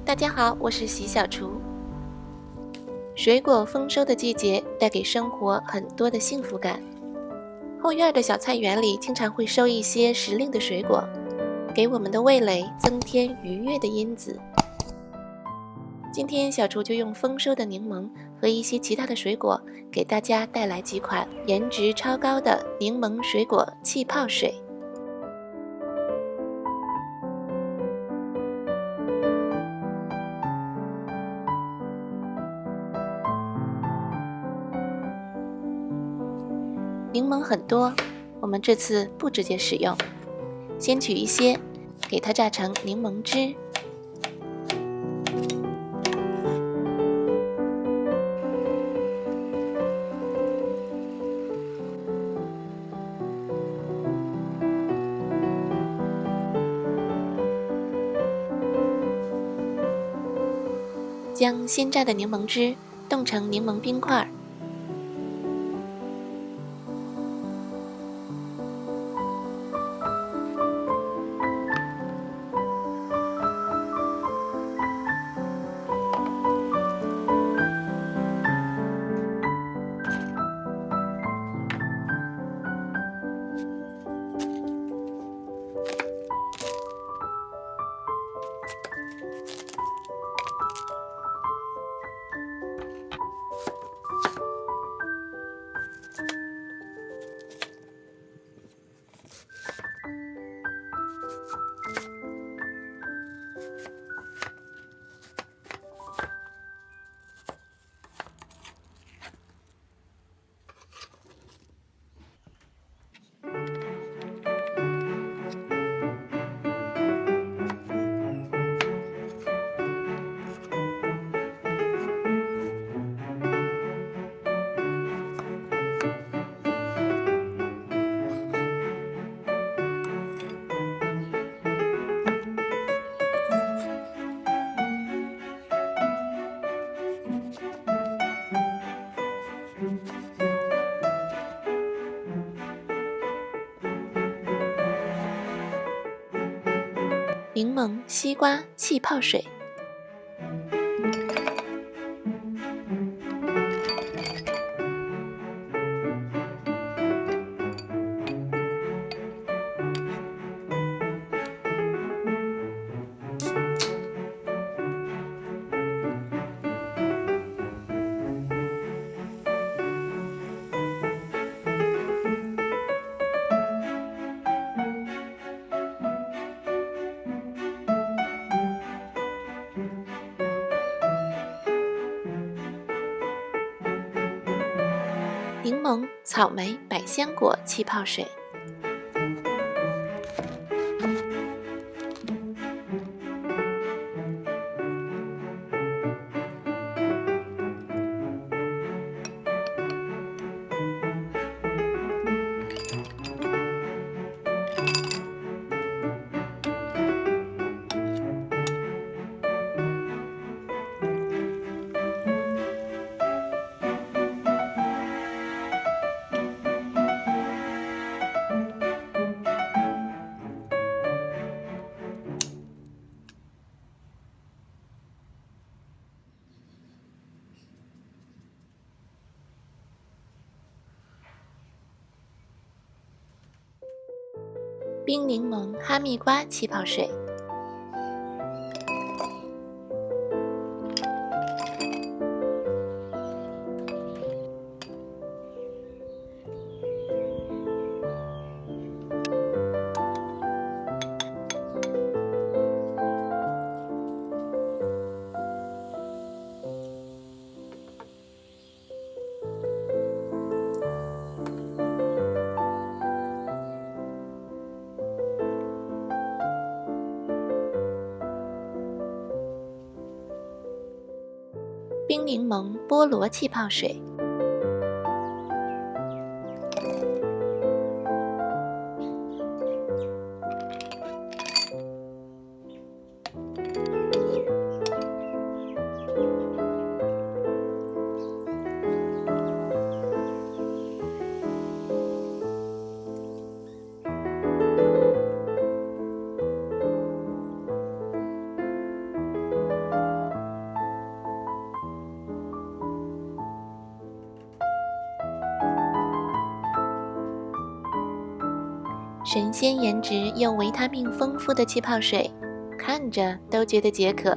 大家好，我是席小厨。水果丰收的季节带给生活很多的幸福感。后院的小菜园里经常会收一些时令的水果，给我们的味蕾增添愉悦的因子。今天小厨就用丰收的柠檬和一些其他的水果，给大家带来几款颜值超高的柠檬水果气泡水。柠檬很多，我们这次不直接使用，先取一些，给它榨成柠檬汁。将新榨的柠檬汁冻成柠檬冰块，柠檬西瓜气泡水。柠檬、草莓、百香果气泡水。冰柠檬哈密瓜气泡水。冰柠檬菠萝气泡水。神仙颜值又维他命丰富的气泡水，看着都觉得解渴。